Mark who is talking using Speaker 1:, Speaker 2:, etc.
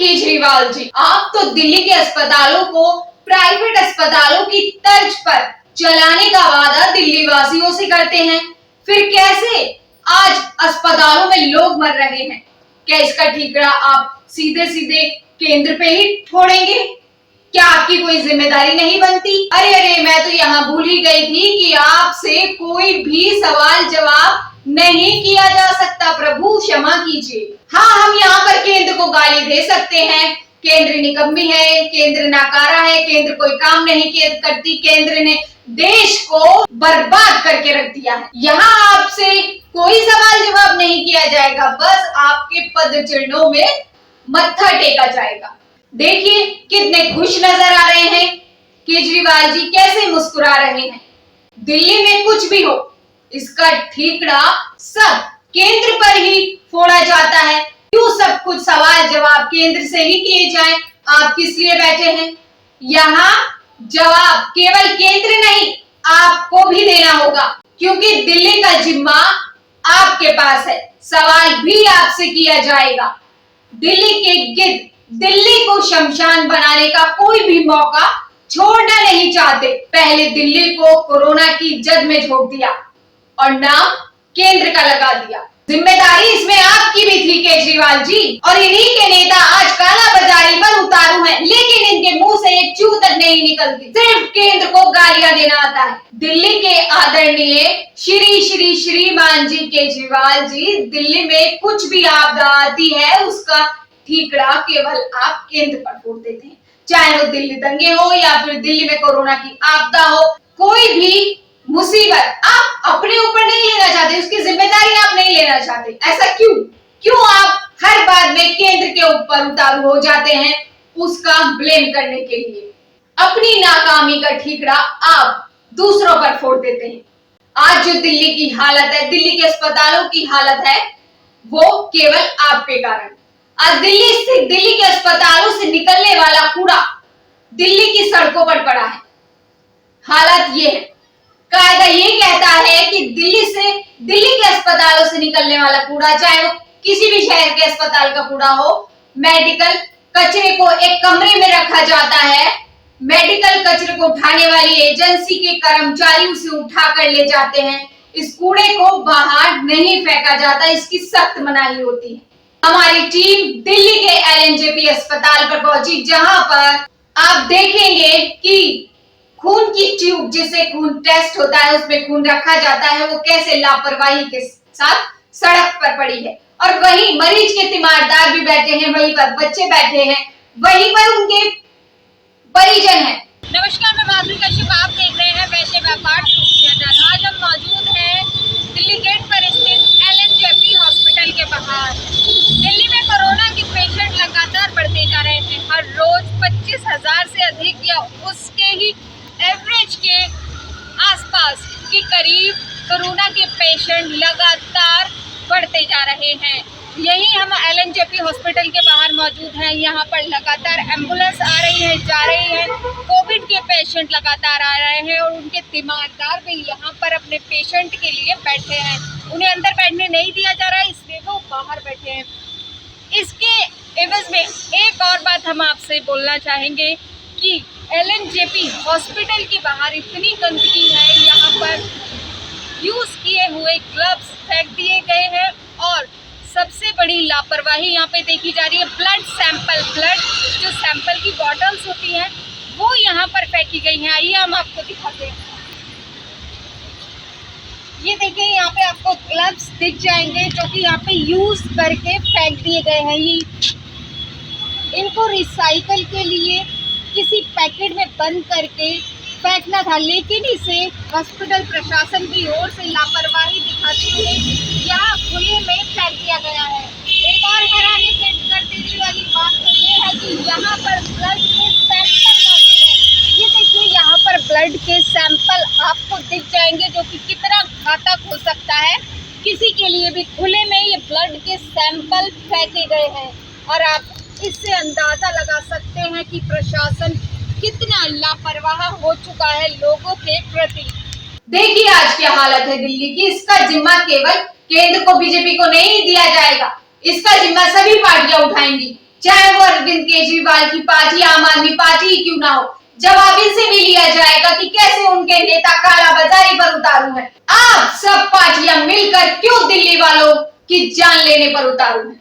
Speaker 1: केजरीवाल जी, आप तो दिल्ली के अस्पतालों को प्राइवेट अस्पतालों की तर्ज पर चलाने का वादा दिल्ली वासियों से करते हैं, फिर कैसे आज अस्पतालों में लोग मर रहे हैं? क्या इसका ठीकरा आप सीधे सीधे केंद्र पे ही छोड़ेंगे? क्या आपकी कोई जिम्मेदारी नहीं बनती? अरे अरे, मैं तो यहाँ भूल ही गई थी कि आपसे कोई भी सवाल जवाब नहीं किया जा सकता। प्रभु क्षमा कीजिए। हाँ, हम यहाँ पर केंद्र को गाली दे सकते हैं, केंद्र निकम्मी है, केंद्र नाकारा है, केंद्र कोई काम नहीं करती, केंद्र ने देश को बर्बाद करके रख दिया है। यहाँ आपसे कोई सवाल जवाब नहीं किया जाएगा, बस आपके पद चिन्हों में मत्था टेका जाएगा। देखिए कितने खुश नजर आ रहे हैं केजरीवाल जी, कैसे मुस्कुरा रहे हैं। दिल्ली में कुछ भी हो, इसका ठीकरा सब केंद्र पर ही फोड़ा जाता है। क्यों सब कुछ सवाल जवाब केंद्र से ही किए जाएं? आप किस लिए बैठे हैं? यहाँ जवाब केवल केंद्र नहीं, आपको भी देना होगा, क्योंकि दिल्ली का जिम्मा आपके पास है। सवाल भी आपसे किया जाएगा। दिल्ली के गिद्ध दिल्ली को शमशान बनाने का कोई भी मौका छोड़ना नहीं चाहते। पहले दिल्ली को कोरोना की जद में झोंक दिया और नाम केंद्र का लगा दिया। जिम्मेदारी इसमें आपकी भी थी केजरीवाल जी, और इन्हीं के नेता आज काला बाजारी पर उतारू हैं, लेकिन इनके मुंह से एक चू तक नहीं निकलती, सिर्फ केंद्र को गालियां देना आता है। दिल्ली के आदरणीय श्री श्री श्रीमान जी केजरीवाल जी, दिल्ली में कुछ भी आपदा आती है उसका ठीकरा केवल आप केंद्र पर फोड़ देते हैं। चाहे वो दिल्ली दंगे हो या फिर दिल्ली में कोरोना की आपदा हो, कोई भी मुसीबत आप अपने ऊपर नहीं लेना चाहते, उसकी जिम्मेदारी आप नहीं लेना चाहते। ऐसा क्यों? क्यों आप हर बात में केंद्र के ऊपर उतारू हो जाते हैं उसका ब्लेम करने के लिए? अपनी नाकामी का ठीकरा आप दूसरों पर फोड़ देते हैं। आज जो दिल्ली की हालत है, दिल्ली के अस्पतालों की हालत है, वो केवल आपके कारण। आज दिल्ली के अस्पतालों से निकलने वाला कूड़ा दिल्ली की सड़कों पर पड़ा है। हालत ये है, कायदा ये कहता है कि दिल्ली के अस्पतालों से निकलने वाला कूड़ा, चाहे वो किसी भी शहर के अस्पताल का कूड़ा हो, मेडिकल कचरे को एक कमरे में रखा जाता है। मेडिकल कचरे को उठाने वाली एजेंसी के कर्मचारी उसे उठा कर ले जाते हैं। इस कूड़े को बाहर नहीं फेंका जाता, इसकी सख्त मनाही होती है। हमारी टीम दिल्ली के एलएनजेपी अस्पताल पर पहुंची, जहां पर आप देखेंगे कि खून की ट्यूब जिसे खून टेस्ट होता है उसमें खून रखा जाता है, वो कैसे लापरवाही के साथ सड़क पर पड़ी है। और वहीं मरीज के तीमारदार भी बैठे हैं, वहीं पर बच्चे बैठे हैं, वहीं पर उनके परिजन हैं।
Speaker 2: नमस्कार, मैं माधुरी कश्यप, आप देख रहे हैं वैश्य व्यापार चैनल। आज हम मौजूद हैं दिल्ली गेट पर स्थित एलएनजेपी हॉस्पिटल के बाहर। दिल्ली में कोरोना के पेशेंट लगातार बढ़ते जा रहे हैं। हर रोज 25,000 से अधिक या उसके ही एवरेज के आसपास के करीब कोरोना के पेशेंट लगातार बढ़ते जा रहे हैं। यही हम एलएनजेपी हॉस्पिटल के बाहर मौजूद हैं। यहाँ पर लगातार एम्बुलेंस आ रही है, जा रही है। कोविड के पेशेंट लगातार आ रहे हैं और उनके तीमारदार भी यहाँ पर अपने पेशेंट के लिए बैठे हैं। उन्हें अंदर बैठने नहीं दिया जा रहा है, इसलिए वो बाहर बैठे हैं। इसके एवज में एक और बात हम आपसे बोलना चाहेंगे कि एलएनजेपी हॉस्पिटल के बाहर इतनी गंदगी है, यहाँ पर यूज़ किए हुए ग्लव्स फेंक दिए गए हैं और सबसे बड़ी लापरवाही यहाँ पे देखी जा रही है। ब्लड जो सैंपल की बॉटल्स होती हैं वो यहाँ पर फेंकी गई हैं। आइए हम आपको दिखाते हैं। ये देखिए, यहाँ पे आपको ग्लव्स दिख जाएंगे जो कि यहाँ पे यूज़ करके फेंक दिए गए हैं। ये इनको रिसाइकल के लिए किसी पैकेट में बंद करके फेंकना था, लेकिन इसे हॉस्पिटल प्रशासन की ओर से लापरवाही दिखाते हुए यहाँ खुले में फेंक दिया गया है। एक और हैरानी कर देने वाली बात तो ये है कि यहाँ पर ब्लड के सैंपल मौजूद हैं। ये देखिए, यहाँ पर ब्लड के सैंपल आपको दिख जाएंगे जो कि कितना घातक हो सकता है। किसी के लिए भी खुले में ये ब्लड के सैंपल फेंके गए हैं और आप इससे अंदाजा लगा सकते हैं कि प्रशासन कितना लापरवाह हो चुका है लोगों के प्रति।
Speaker 1: देखिए आज क्या हालत है दिल्ली की। इसका जिम्मा केवल केंद्र को, बीजेपी को नहीं दिया जाएगा, इसका जिम्मा सभी पार्टियां उठाएंगी, चाहे वो अरविंद केजरीवाल की पार्टी आम आदमी पार्टी ही क्यों ना हो। जवाब इनसे भी लिया जाएगा कि कैसे उनके नेता कालाबाजारी पर उतारू हैं। आप सब पार्टियां मिलकर क्यों दिल्ली वालों की जान लेने पर उतारू हैं।